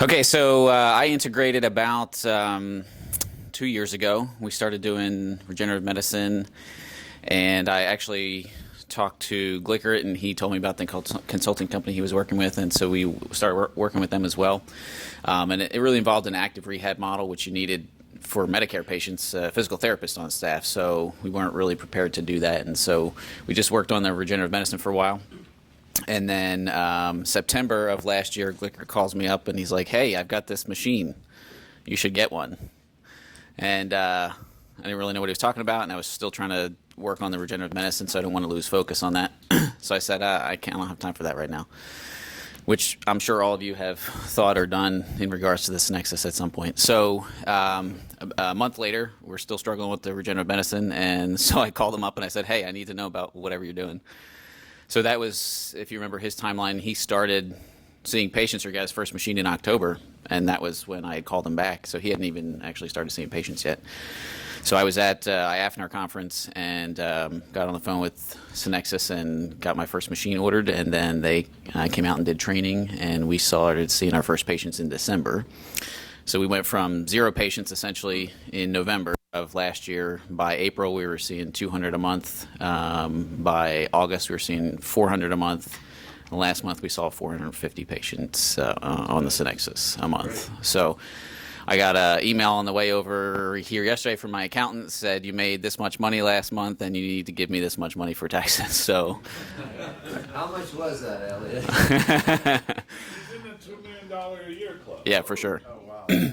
Okay, so I integrated about 2 years ago. We started doing regenerative medicine, and I actually talked to Glickert, and he told me about the consulting company he was working with, and so we started working with them as well. And it really involved an active rehab model, which you needed for Medicare patients, physical therapists on staff. So we weren't really prepared to do that, and so we just worked on the regenerative medicine for a while. And then September of last year, Glicker calls me up and he's like, "Hey, I've got this machine. You should get one." And I didn't really know what he was talking about, and I was still trying to work on the regenerative medicine, so I didn't want to lose focus on that. So I said, I don't have time for that right now, which I'm sure all of you have thought or done in regards to the Sanexas at some point. So a month later, we're still struggling with the regenerative medicine, and so I called him up and I said, "Hey, I need to know about whatever you're doing." So that was, if you remember his timeline, he started seeing patients or got his first machine in October, and that was when I had called him back. So he hadn't even actually started seeing patients yet. So I was at IAFNR conference and got on the phone with Sanexas and got my first machine ordered, and then they came out and did training, and we started seeing our first patients in December. So we went from 0 patients essentially in November of last year. By April, we were seeing 200 a month. By August, we were seeing 400 a month. And last month, we saw 450 patients on the Sanexas a month. So I got an email on the way over here yesterday from my accountant that said, "You made this much money last month, and you need to give me this much money for taxes." So, how much was that, Elliot? He's in the $2 million a year club. yeah, for sure. Oh wow.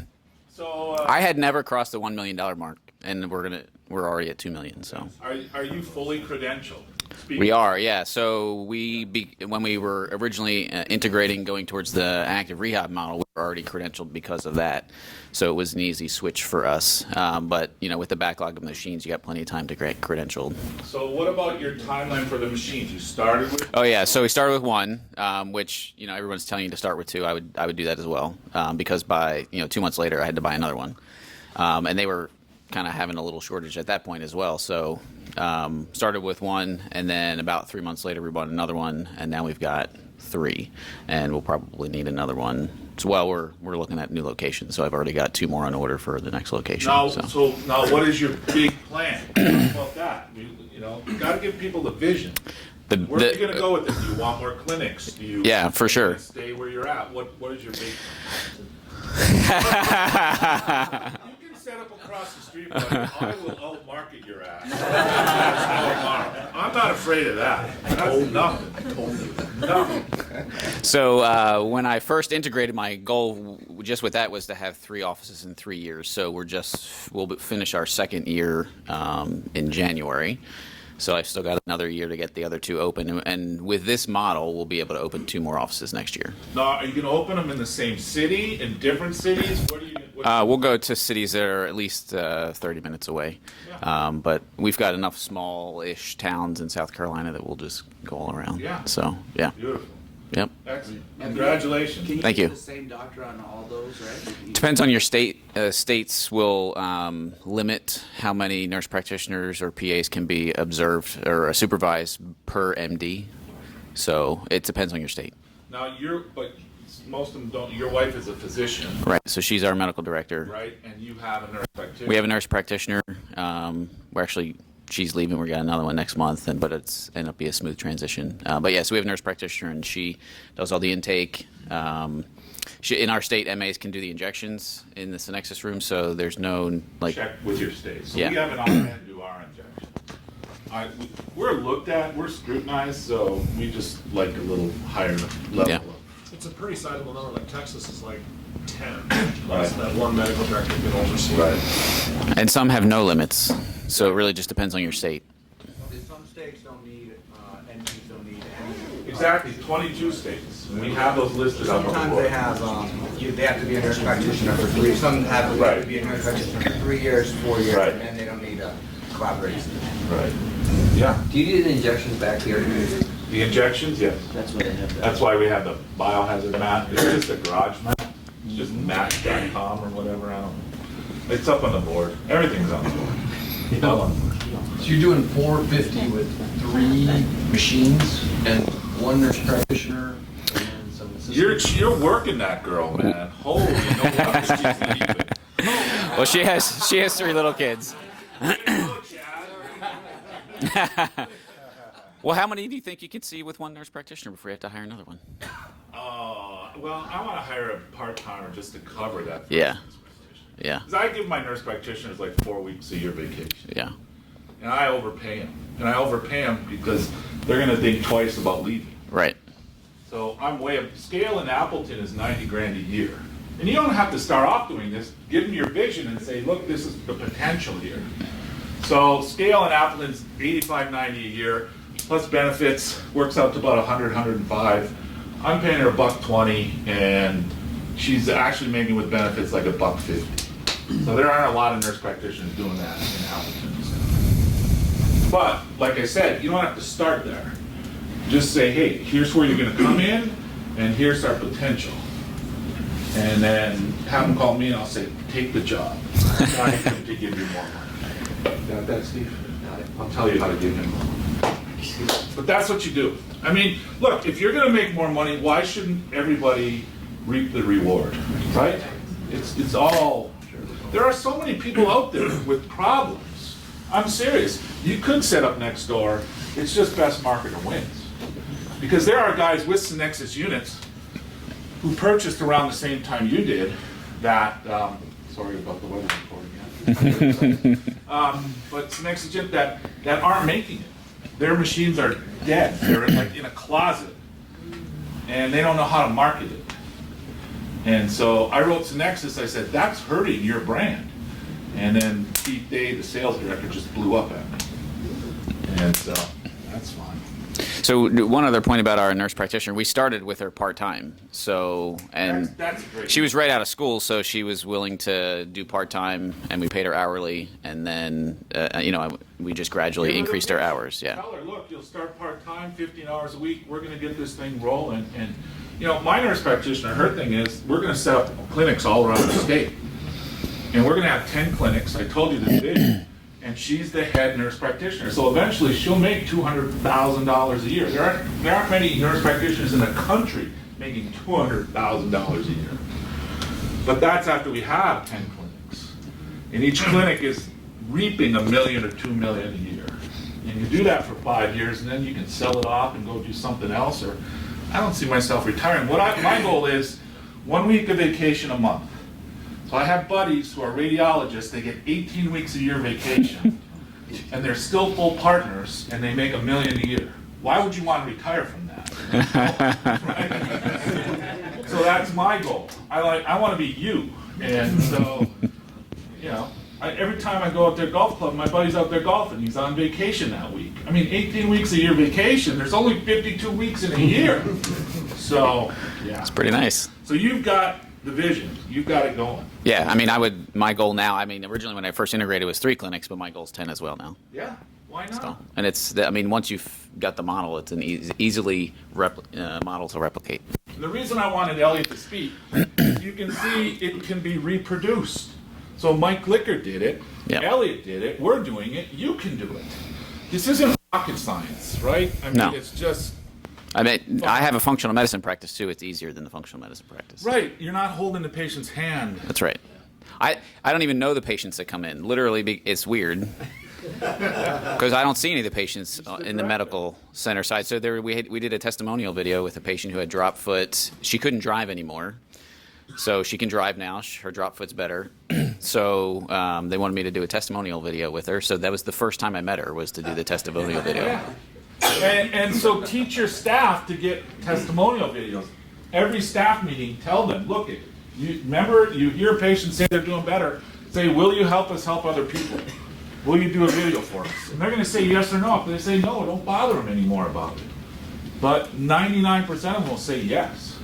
So I had never crossed the $1 million mark, and we're already at $2 million. So are you fully credentialed? we are, yeah. So when we were originally integrating, going towards the active rehab model, we were already credentialed because of that. So it was an easy switch for us. But with the backlog of machines, you got plenty of time to get credentialed. So what about your timeline for the machines? You started with? Oh yeah, so we started with one, which everyone's telling you to start with 2. I would do that as well, because by 2 months later I had to buy another one, and they were kind of having a little shortage at that point as well. So started with 1, and then about 3 months later we bought another one, and now we've got 3, and we'll probably need another one as well. We're looking at new locations, so I've already got 2 more on order for the next location. Now, so now what is your big plan? Talk about that. You got to give people the vision. Where are you going to go with this? Do you want more clinics? Do you? Yeah, for sure. Stay where you're at. What is your big plan? You can set up across the street, but I will outmarket your ass. I'm not afraid of that. That's nothing. Nothing. So when I first integrated, my goal just with that was to have 3 offices in 3 years. So we'll finish our second year in January. So I've still got another year to get the other 2 open. And with this model, we'll be able to open 2 more offices next year. Now, are you going to open them in the same city, in different cities? We'll go to cities that are at least 30 minutes away. Yeah. But we've got enough small-ish towns in South Carolina that we'll just go all around. Yeah. So, yeah. Beautiful. Yep. Excellent. Congratulations. Can you Thank use you. the same doctor on all those, right? Depends on your state. States will limit how many nurse practitioners or PAs can be observed or supervised per MD. So it depends on your state. Now, but most of them don't. Your wife is a physician, Right. So she's our medical director. right? And you have a nurse practitioner. We have a nurse practitioner. She's leaving. We got another one next month, but it's ended up be a smooth transition. But yeah, so we have a nurse practitioner, and she does all the intake. In our state, MAs can do the injections in the Sanexas room, so there's no Check with your state. So Yeah. we have an RN do our injection. We're looked at, we're scrutinized, so we just like a little higher level. Yeah. It's a pretty sizable number, like Texas is like 10. Right. So that one medical director can oversee. Right. and some have no limits. So it really just depends on your state. Some states don't need, NPs don't need any. Exactly. 22 states. We have those listed on the Sometimes board. they have, they have to be a nurse practitioner for 3. Some have to be a nurse practitioner for 3 years, 4 years, Right. and they don't need a collaboration. Right. Yeah. Do you do the injections back here? The injections, yes. That's what they have. That's why we have the biohazard map. It's just a garage map. It's just match.com or whatever. I don't know. It's up on the board. Everything's on the board. So you're doing 450 with 3 machines and 1 nurse practitioner and some You're working that girl, man. Holy, no wonder she's leaving. Well, she has 3 little kids. Well, how many do you think you could see with one nurse practitioner before you have to hire another one? Well, I want to hire a part-timer just to cover that. Yeah. Yeah. Because I give my nurse practitioners like 4 weeks a year vacation. Yeah. And I overpay them. And I overpay them because they're going to think twice about leaving. Right. So I'm way up. Scale in Appleton is 90 grand a year. And you don't have to start off doing this. Give them your vision and say, look, this is the potential here. So scale in Appleton's 85, 90 a year, plus benefits, works out to about 100, 105. I'm paying her $120, and she's actually making with benefits like $150. So there aren't a lot of nurse practitioners doing that in Appleton. But like I said, you don't have to start there. Just say, hey, here's where you're going to come in, and here's our potential. And then have them call me, and I'll say, take the job. I come to give you more money. Got that, Steve? I'll tell you how to give him more money. But that's what you do. I mean, look, if you're going to make more money, why shouldn't everybody reap the reward, right? It's all. There are so many people out there with problems. I'm serious. You could set up next door. It's just best marketer wins. Because there are guys with Sanexas units who purchased around the same time you did that, sorry about the weather report again. But Sanexas units that aren't making it. Their machines are dead. They're like in a closet. And they don't know how to market it. And so I wrote Sanexas, I said, that's hurting your brand. And then Pete Day, the sales director, just blew up at me. And so that's fine. So one other point about our nurse practitioner, we started with her part-time. So, and that's great. She was right out of school, so she was willing to do part-time, and we paid her hourly, and then, we just gradually increased her hours, yeah. Tell her, look, you'll start part-time, 15 hours a week, we're gonna get this thing rolling, and, my nurse practitioner, her thing is, we're gonna set up clinics all around the state. And we're gonna have 10 clinics, I told you this vision, and she's the head nurse practitioner. So eventually she'll make $200,000 a year. There aren't many nurse practitioners in the country making $200,000 a year. But that's after we have 10 clinics. And each clinic is reaping $1 million or $2 million a year. And you do that for 5 years, and then you can sell it off and go do something else. Or I don't see myself retiring. My goal is 1 week of vacation a month. So I have buddies who are radiologists, they get 18 weeks a year vacation, and they're still full partners, and they make $1 million a year. Why would you want to retire from that? Right? So that's my goal. I want to be you. And so, every time I go out there golf club, my buddy's out there golfing. He's on vacation that week. I mean, 18 weeks a year vacation, there's only 52 weeks in a year. So, yeah. It's pretty nice. So you've got the vision. You've got it going. Yeah, my goal now, originally when I first integrated it was 3 clinics, but my goal is 10 as well now. Yeah, why not? So, and once you've got the model, it's an easily model to replicate. The reason I wanted Elliot to speak, is you can see it can be reproduced. So Mike Glicker did it, Yep. Elliot did it, we're doing it, you can do it. This isn't rocket science, right? No. It's just... I have a functional medicine practice too. It's easier than the functional medicine practice. Right, you're not holding the patient's hand. That's right. I don't even know the patients that come in. Literally, it's weird because I don't see any of the patients in the medical center side. So we did a testimonial video with a patient who had drop foot. She couldn't drive anymore, so she can drive now. Her drop foot's better. So they wanted me to do a testimonial video with her. So that was the first time I met her, was to do the testimonial video. Yeah. And so teach your staff to get testimonial videos. Every staff meeting, tell them, look, remember, you hear patients say they're doing better, say, will you help us help other people? Will you do a video for us? And they're going to say yes or no. If they say no, don't bother them anymore about it. But 99% of them will say yes.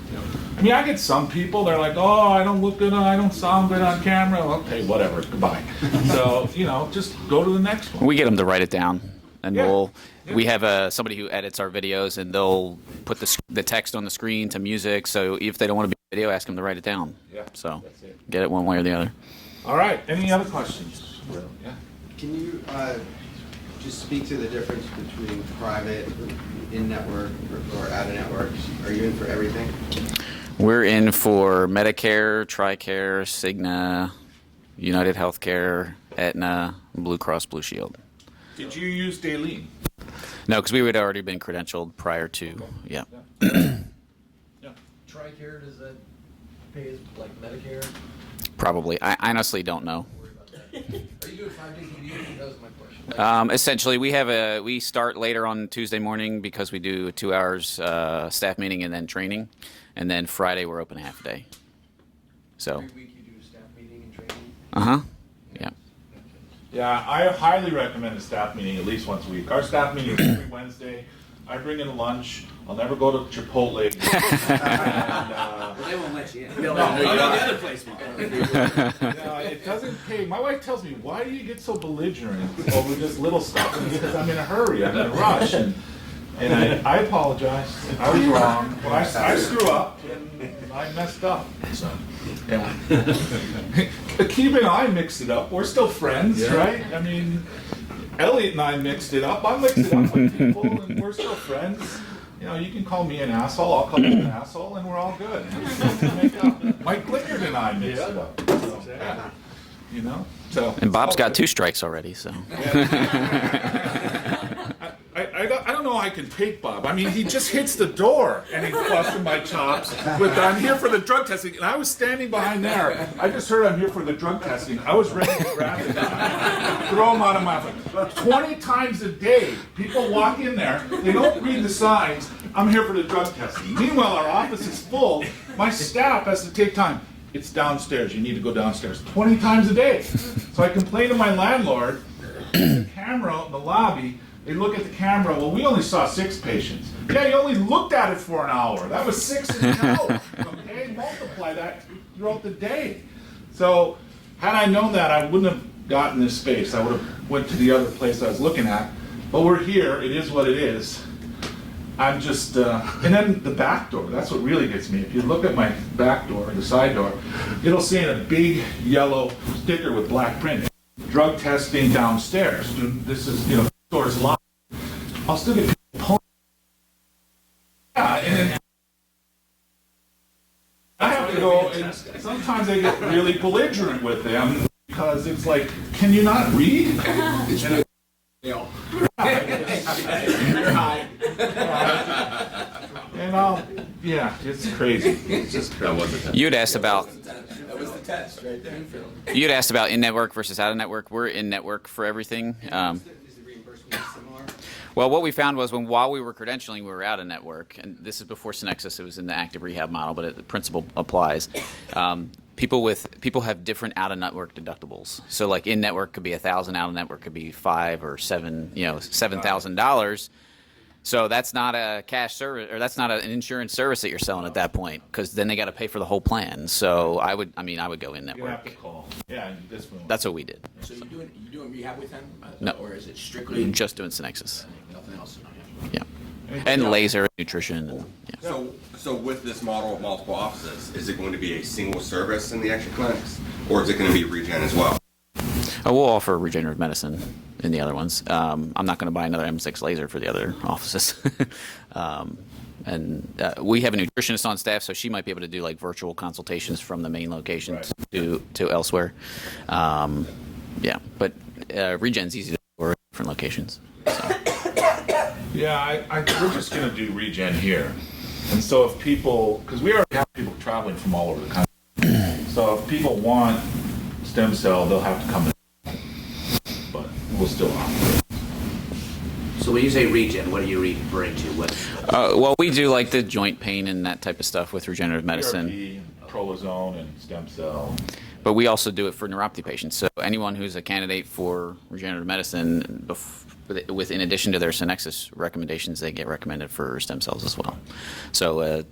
I get some people, they're like, oh, I don't look good, I don't sound good on camera. Okay, whatever, goodbye. So, just go to the next one. We get them to write it down. And Yeah. we have somebody who edits our videos, and they'll put the text on the screen to music. So if they don't want to be a video, ask them to write it down. Yeah, So that's it. get it one way or the other. All right, any other questions? Yeah. Can you just speak to the difference between private, in-network, or out-of-network? Are you in for everything? We're in for Medicare, TRICARE, Cigna, United Healthcare, Aetna, Blue Cross Blue Shield. Did you use Daleen? No, because we had already been credentialed prior to, yeah. TRICARE, does that pay as like Medicare? Probably. I honestly don't know. Worry about that. Are you doing 5 days a week? That was my question. Essentially, we start later on Tuesday morning because we do 2 hours staff meeting and then training, and then Friday we're open half a day. So. Every week you do a staff meeting and training? Uh-huh. Yeah. Yeah, I highly recommend a staff meeting at least once a week. Our staff meeting is every Wednesday. I bring in lunch. I'll never go to Chipotle. And, Well, they won't let you in. No, I'll go to the no. other place, Mark. yeah, it doesn't pay. My wife tells me, why do you get so belligerent over this little stuff? And it's because I'm in a hurry. I'm in a rush. And I apologize. I was wrong. Well, I screw up and I messed up. So, yeah. Akiva and I mixed it up. We're still friends, right? I mean, Elliot and I mixed it up. I mixed it up with people, and we're still friends. You know, you can call me an asshole. I'll call you an asshole, and we're all good. Mike Glickard and I mixed it up. So, yeah. You know, so. And Bob's got 2 strikes already, so. I don't know how I can take Bob. I mean, he just hits the door and he's busting my chops with, I'm here for the drug testing. And I was standing behind there. I just heard I'm here for the drug testing. I was ready to grab him, throw him out of my office. 20 times a day, people walk in there, they don't read the signs, I'm here for the drug testing. Meanwhile, our office is full. My staff has to take time. It's downstairs, you need to go downstairs. 20 times a day. So I complain to my landlord, the camera in the lobby, they look at the camera, well, we only saw 6 patients. Yeah, you only looked at it for an hour. That was 6 in an hour. Okay, multiply that throughout the day. So, had I known that, I wouldn't have gotten this space. I would have went to the other place I was looking at. But we're here, it is what it is. I'm just, and then the back door, that's what really gets me. If you look at my back door, the side door, it'll say in a big yellow sticker with black print, drug testing downstairs. This is, you know, doors locked. I'll still get people pulling. Yeah, and then I have to go, and sometimes I get really belligerent with them because it's like, can you not read? And yeah, it's crazy. It's just crazy. You'd asked about That was the test right there. you'd asked about in-network versus out-of-network. We're in-network for everything. Is the reimbursement similar? Well, what we found was while we were credentialing, we were out of network, and this is before Sanexas. It was in the active rehab model, but the principle applies. People have different out of network deductibles. So, like in network could be $1,000, out of network could be $5,000 or $7,000. So that's not a cash service, or that's not an insurance service that you're selling at that point, because then they got to pay for the whole plan. So I would go in You have to network. call. Yeah, this one. That's what we did. So you doing rehab with them? No. Or is it strictly Just doing Sanexas. nothing else? Yeah, and laser nutrition. And, yeah. So with this model of multiple offices, is it going to be a single service in the extra clinics, or is it going to be regen as well? Oh, we'll offer regenerative medicine in the other ones. I'm not going to buy another M6 laser for the other offices. We have a nutritionist on staff, so she might be able to do like virtual consultations from the main location to elsewhere. Yeah, but regen's easy to do for different locations. So. Yeah, we're just going to do regen here. And so if people, because we already have people traveling from all over the country, so if people want stem cell, they'll have to come in. But we'll still offer it. So when you say regen, what are you referring to? Well, we do like the joint pain and that type of stuff with regenerative medicine. PRP, prolozone, and stem cell. But we also do it for neuropathy patients. So anyone who's a candidate for regenerative medicine, in addition to their Sanexas recommendations, they get recommended for stem cells as well. So a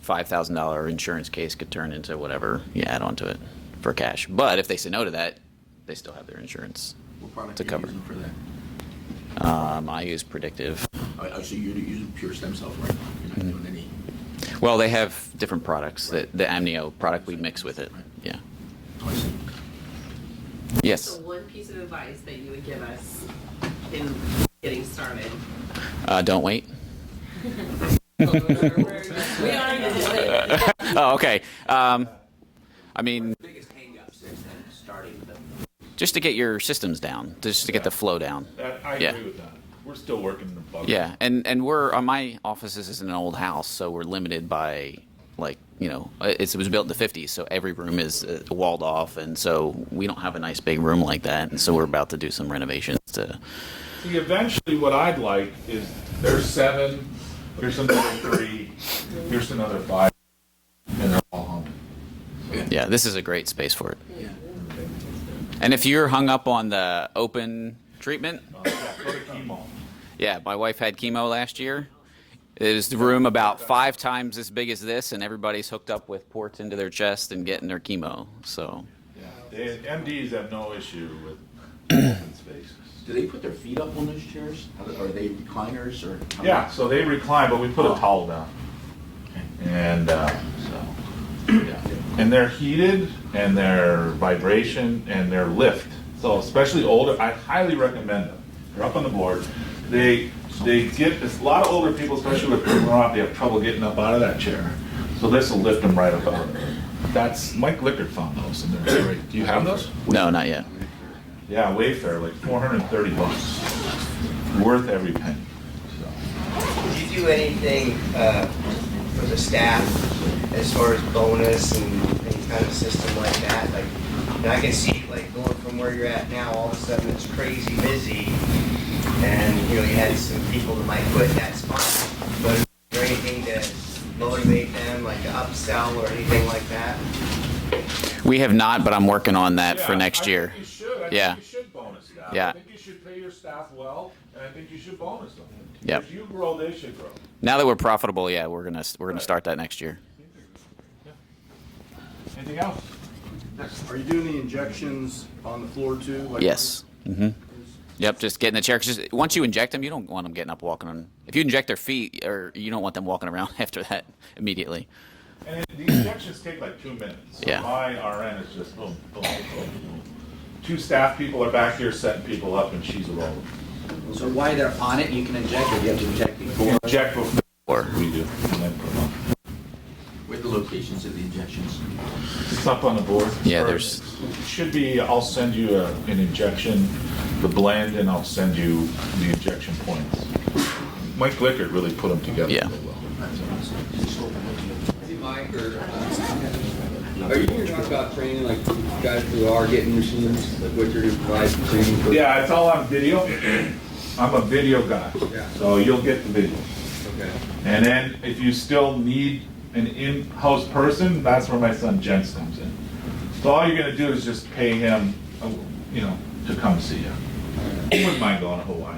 $5,000 insurance case could turn into whatever you add onto it for cash. But if they say no to that, they still have their insurance What product to are you cover. using for that? I use Predictive. Oh, so you're using pure stem cells right now? You're not doing any... Well, they have different products. The Amnio product we mix with it. Yeah. Twice. Yes. So one piece of advice that you would give us in getting started? Don't wait. We are in Oh, okay. I mean, Biggest hang-ups in starting the just to get your systems down, just to get the flow down. I Yeah. agree with that. We're still working the bug. Yeah, and we're on my offices is in an old house, so we're limited by like it was built in the 50s, so every room is walled off, and so we don't have a nice big room like that, and so we're about to do some renovations to. See, eventually what I'd like is there's 7, here's another 3, here's another 5, and they're all home. Yeah, this is a great space for it. And if you're hung up on the open treatment, Yeah, go to chemo. yeah, my wife had chemo last year. It was the room about 5 times as big as this, and everybody's hooked up with ports into their chest and getting their chemo. So, Yeah, MDs have no issue with open spaces. Do they put their feet up on those chairs? Are they recliners or? Yeah, so they recline, but we put a towel down. And and they're heated, and they're vibration, and they're lift. So especially older, I highly recommend them. They're up on the board. They get a lot of older people, especially with neuropathy, have trouble getting up out of that chair. So this will lift them right up out of it. That's Mike Lickard found those, and they're great. Do you have those? no, not yet. Yeah, Wayfair, like $430. Worth every penny. So. Did you do anything for the staff as far as bonus and any kind of system like that? Like, I can see like going from where you're at now, all of a sudden it's crazy busy, and you had some people that might quit that spot. But is there anything to motivate them, like to upsell or anything like that? We have not, but I'm working on that for Yeah, next year. I think you should. I Yeah. think you should bonus staff. Yeah. I think you should pay your staff well, and I think you should bonus them. Yep. If you grow, they should grow. Now that we're profitable, yeah, we're gonna start that next year. Anything else? Are you doing the injections on the floor too? Like Yes. Yep. Just get in the chair. 'Cause just once you inject them, you don't want them getting up walking on. If you inject their feet, or you don't want them walking around after that immediately. And the injections take like 2 minutes. Yeah. My RN is just boom, boom, boom, boom. 2 staff people are back here setting people up, and she's a roller. So while they're on it, you can inject, or you have to inject before? Inject before Or we do, and then put them on. Where are the locations of the injections? It's up on the board. Yeah, Or there's- It should be, I'll send you an injection, the blend, and I'll send you the injection points. Mike Lickard really put them together Yeah. really well. Hey, Mike, are you going to talk about training, like guys who are getting machines, like what you're going to provide training for? Yeah, it's all on video. I'm a video guy, Yeah. so you'll get the video. Okay. And then if you still need an in-house person, that's where my son Jens comes in. So all you're gonna do is just pay him, to come see you. He wouldn't mind going to Hawaii.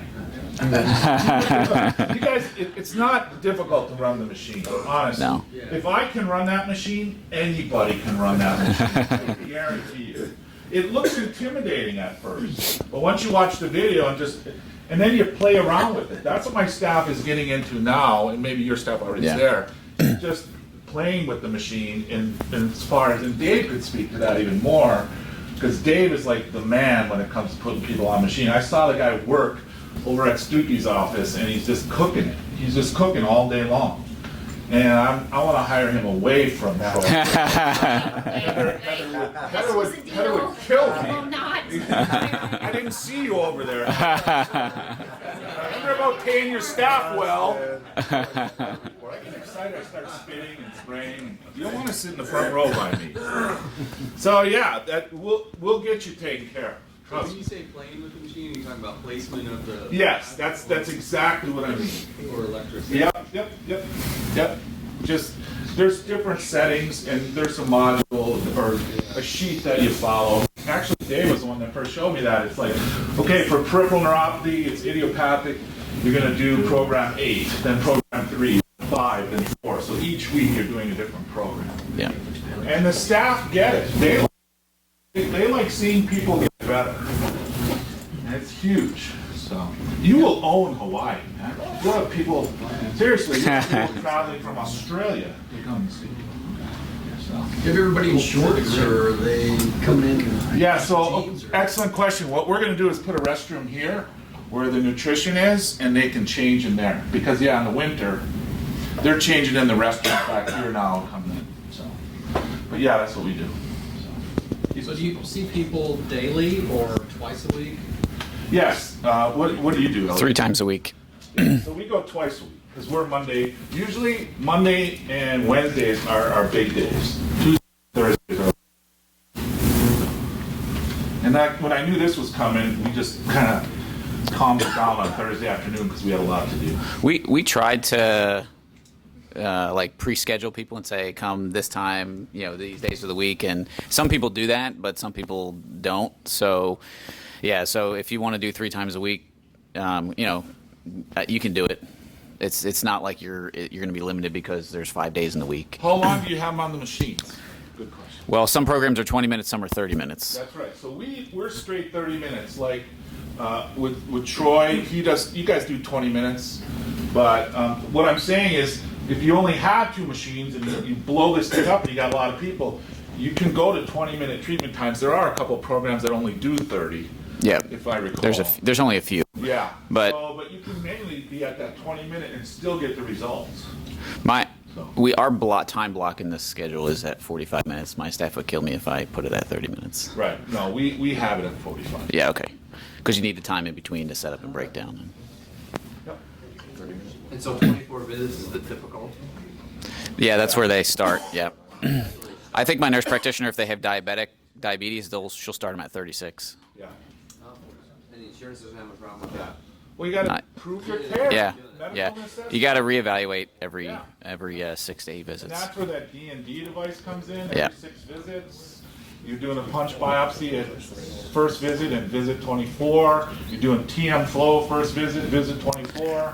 You guys, it's not difficult to run the machine, honestly. No. If I can run that machine, anybody can run that machine. I guarantee you. It looks intimidating at first, but once you watch the video and then you play around with it. That's what my staff is getting into now, and maybe your staff already is Yeah. there. Just playing with the machine, and as far as, and Dave could speak to that even more, because Dave is like the man when it comes to putting people on machine. I saw the guy work over at Stuckey's office, and he's just cooking it. He's just cooking all day long. And I want to hire him away from that. Heather would kill me. I didn't see you over there. Remember about paying your staff well. When I get excited, I start spitting and spraying. You don't want to sit in the front row by me. So yeah, that we'll get you taken care of. Trust When me. you say playing with the machine, you're talking about placement of the... Yes, that's exactly what I mean. Or electricity. Yep. Just, there's different settings, and there's a module or a sheet that you follow. Actually, Dave was the one that first showed me that. It's like, okay, for peripheral neuropathy, it's idiopathic. You're going to do program 8, then program 3, 5, then 4. So each week you're doing a different program. Yeah. And the staff get it. They like seeing people get better. And it's huge. So you will own Hawaii, man. You'll have people, seriously, you have people traveling from Australia to come and see you. So. Have everybody in shorts, or are they coming in? Yeah, so excellent question. What we're going to do is put a restroom here. where the nutrition is, and they can change in there. Because yeah, in the winter, they're changing in the restaurant back here now coming in. So, but yeah, that's what we do. So do you see people daily or twice a week? Yes. What do you do, Elliot? 3 times a week. So we go twice a week because we're Monday. Usually Monday and Wednesdays are our big days. Tuesday, Thursdays are. And when I knew this was coming, we just kind of calmed it down on Thursday afternoon because we had a lot to do. We tried to like pre-schedule people and say come this time, these days of the week, and some people do that, but some people don't. So yeah, so if you want to do 3 times a week, you can do it. It's not like you're going to be limited because there's 5 days in the week. How long do you have them on the machines? Good question. Well, some programs are 20 minutes, some are 30 minutes. That's right. So we're straight 30 minutes. Like with Troy, you guys do 20 minutes. But what I'm saying is, if you only have 2 machines and you blow this thing up and you got a lot of people, you can go to 20-minute treatment times. There are a couple programs that only do 30. Yeah. If I recall. There's only a few. Yeah. But you can mainly be at that 20-minute and still get the results. Our time block in this schedule is at 45 minutes. My staff would kill me if I put it at 30 minutes. Right. No, we have it at 45. Yeah, okay. Because you need the time in between to set up and break down. Yep. And so 24 visits is the typical? Yeah, that's where they start, yeah. I think my nurse practitioner, if they have diabetes, she'll start them at 36. Yeah. And the insurance doesn't have a problem with that? Well, you got to prove your care. Yeah, Medical yeah. necessity. You got to reevaluate every 6 to 8 And visits. that's where that D&D device comes in. Yeah. Every 6 visits. You're doing a punch biopsy at first visit and visit 24. You're doing TM flow first visit, visit 24.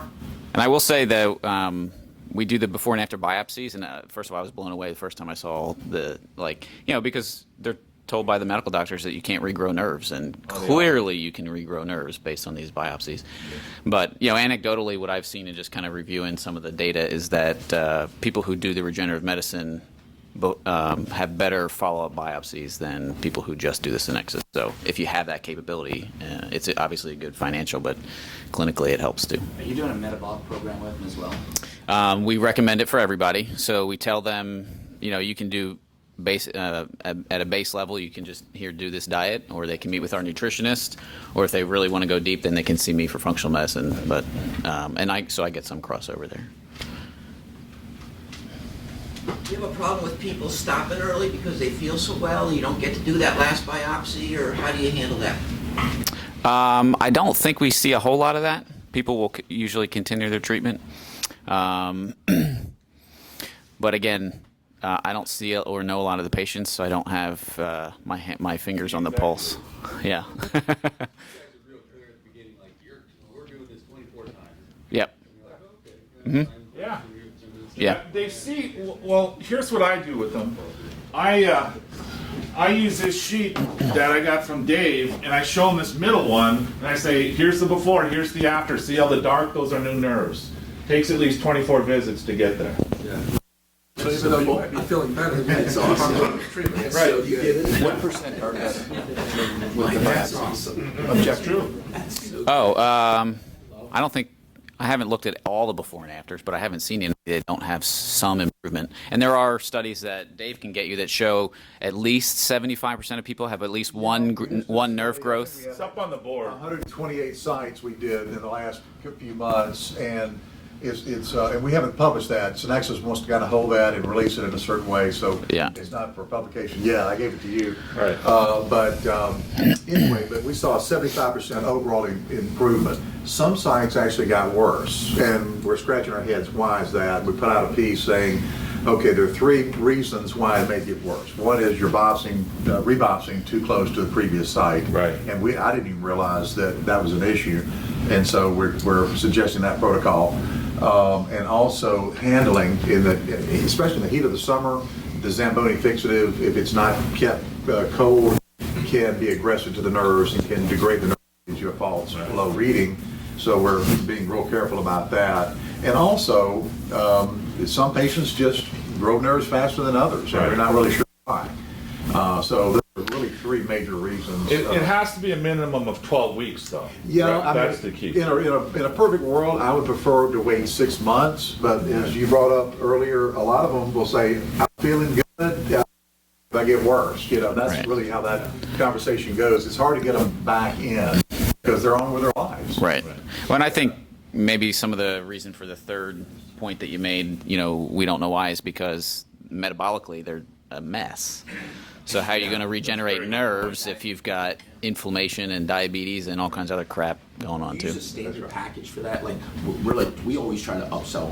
And I will say that we do the before and after biopsies, and first of all, I was blown away the first time I saw because they're told by the medical doctors that you can't regrow nerves, and clearly you can regrow nerves based on these biopsies. But anecdotally, what I've seen in just kind of reviewing some of the data is that people who do the regenerative medicine have better follow-up biopsies than people who just do the Sanexas. So if you have that capability, it's obviously good financial, but clinically it helps too. Are you doing a metabolic program with them as well? We recommend it for everybody. So we tell them, you can do base at a base level. You can just do this diet, or they can meet with our nutritionist, or if they really want to go deep, then they can see me for functional medicine. But so I get some crossover there. Do you have a problem with people stopping early because they feel so well and you don't get to do that last biopsy, or how do you handle that? I don't think we see a whole lot of that. People will usually continue their treatment. But again, I don't see or know a lot of the patients, so I don't have my fingers on the pulse. Yeah. Yep. Mm-hmm. Yeah. Yeah. They see. Well, here's what I do with them. I use this sheet that I got from Dave, and I show them this middle one, and I say, here's the before, here's the after. See how the dark? Those are new nerves. Takes at least 24 visits to get there. Yeah. So even though you might be feeling better, it's awesome. Treatment. Right. So you get it. What percent are that with the biopsies? That's true. I don't think. I haven't looked at all the before and afters, but I haven't seen any that don't have some improvement. And there are studies that Dave can get you that show at least 75% of people have at least one nerve growth. It's up on the board. 128 sites we did in the last few months, and and we haven't published that. Sanexas wants to kind of hold that and release it in a certain way, so yeah. It's not for publication yet. I gave it to you. Right. Anyway, but we saw a 75% overall improvement. Some sites actually got worse, and we're scratching our heads. Why is that? We put out a piece saying, okay, there are 3 reasons why it may get worse. One is you're reboxing too close to the previous site. Right. And I didn't even realize that was an issue. And so we're suggesting that protocol. And also handling, especially in the heat of the summer, the Zamboni fixative, if it's not kept cold, can be aggressive to the nerves and can degrade the nerves, gives you a false low reading. So we're being real careful about that. And also, some patients just grow nerves faster than others, and we're not really sure why. So there are really 3 major major reasons. It has to be a minimum of 12 weeks, though. Yeah, That's the key. In a perfect world, I would prefer to wait 6 months, but as you brought up earlier, a lot of them will say, I'm feeling good, if I get worse. You know, that's Right. really how that conversation goes. It's hard to get them back in because they're on with their lives. Right. Well, and I think maybe some of the reason for the third point that you made, we don't know why, is because metabolically they're a mess. So how are you going to regenerate nerves if you've got inflammation and diabetes and all kinds of other crap going on We too? use a standard package for that. Like we always try to upsell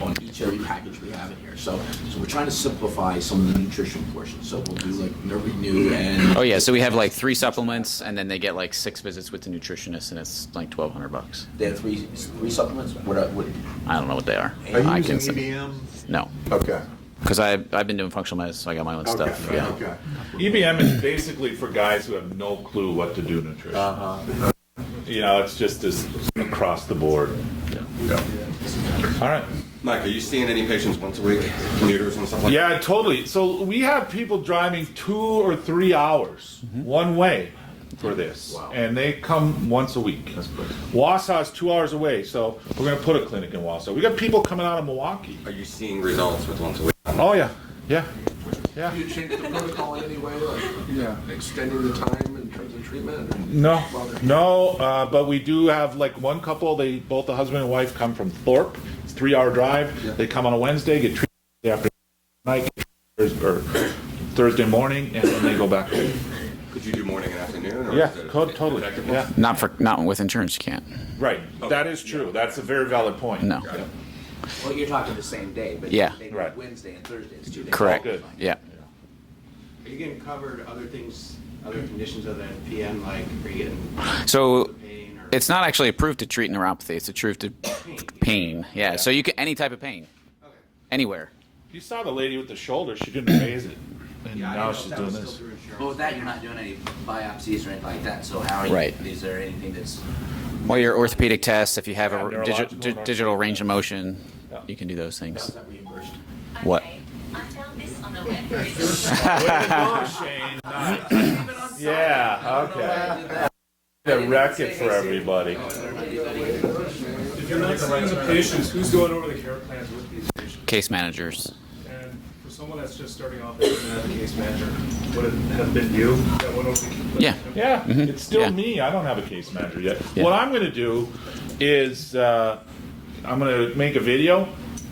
on each every package we have in here. So we're trying to simplify some of the nutrition portions. So we'll do like Nerve Renew and Oh yeah, so we have like 3 supplements, and then they get like 6 visits with the nutritionist, and it's like $1,200. they have three supplements. What I don't know what they are. Are you I using say- EBM? No, Okay. because I've been doing functional medicine, so I got my own stuff. Okay. Yeah. Okay. EBM is basically for guys who have no clue what to do nutrition. It's just this across the board. Yeah. All right. Mike, are you seeing any patients once a week, commuters and stuff like that? Yeah, totally. So we have people driving 2 or 3 hours one way for this, and they come once a week. Wausau is 2 hours away, so we're going to put a clinic in Wausau. We got people coming out of Milwaukee. Are you seeing results with once a week? Oh yeah, yeah. Do you change the protocol in any way, like extending the time in terms of treatment? or- No, but we do have like one couple. Both the husband and wife come from Thorpe. It's a 3-hour drive. They come on a Wednesday, get treated after night or Thursday morning, and then they go back home. Could you do morning and afternoon? Or Yeah, is it totally. effective? Yeah, Not with insurance, you can't. right. That is true. That's a very valid point. No. Well, you're talking the same day, but Yeah. they do Right. Wednesday and Thursday. It's 2 days. Correct. Good. Yeah. Are you getting covered other things, other conditions other than PM, like are you getting So pain or? it's not actually approved to treat neuropathy. It's approved to pain. Yeah. So you can any type of pain, anywhere. You saw the lady with the shoulder. She couldn't raise it, and Yeah, I now didn't know she's if that doing was this. still through insurance. But with that, you're not doing any biopsies or anything like that. So how are you? Right. Is there anything that's? Well, your orthopedic tests, if you have Yeah, a neurological digital range of motion, Yeah. you can do those Is things. that reimbursed? What? I found this on a webpage. Way to go, Shane. Nice. Yeah. Okay. To wreck it for everybody. If you're not seeing the patients, who's going over the care plans with these patients? Case managers. And for someone that's just starting off that doesn't have a case manager, would it have been you that went over the? Yeah. Yeah, it's still Yeah. me. I don't have a case manager yet. Yeah. What I'm going to do is I'm going to make a video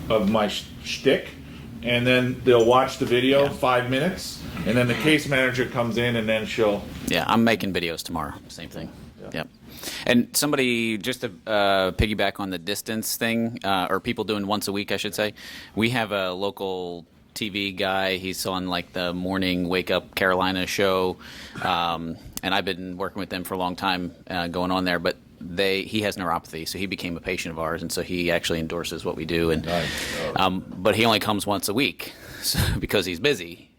of my shtick, and then they'll watch the video 5 minutes, and then the case manager comes in, and then she'll. Yeah, I'm making videos tomorrow. Same thing. Yep. And somebody, just to piggyback on the distance thing, or people doing once a week, I should say, we have a local TV guy. He's on like the morning Wake Up Carolina show, and I've been working with them for a long time going on there. But he has neuropathy, so he became a patient of ours, and so he actually endorses what we do. And but he only comes once a week because he's busy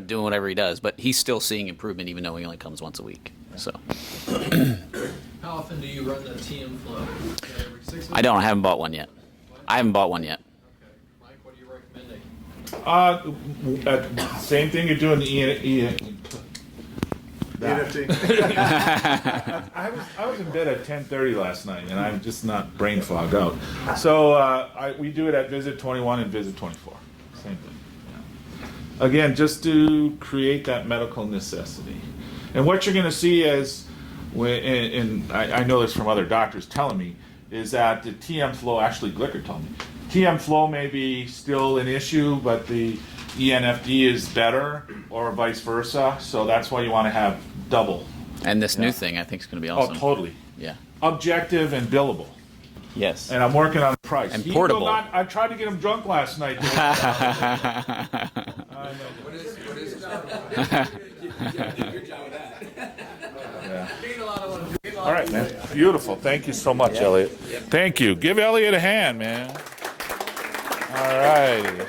doing whatever he does. But he's still seeing improvement, even though he only comes once a week. So. How often do you run the TM flow? Every 6 months? I don't. I haven't bought one yet. I haven't bought one yet. Okay. Mike, what are you recommending? Same thing you're doing. NFT. I was in bed at 10:30 last night, and I'm just not brain fogged out. So we do it at Visit 21 and Visit 24. Same thing. Yeah. Again, just to create that medical necessity. And what you're going to see is, and I know this from other doctors telling me, is that the TM flow, actually Glicker told me, TM flow may be still an issue, but the ENFD is better, or vice versa. So that's why you want to have double. And this new thing, I think, is going to be awesome. Oh, totally. Yeah. Objective and billable. Yes. And I'm working on the price. And He portable. will not- I tried to get him drunk last night. What is it? All right, man. Beautiful. Thank you so much, Elliot. Thank you. Give Elliot a hand, man. All righty.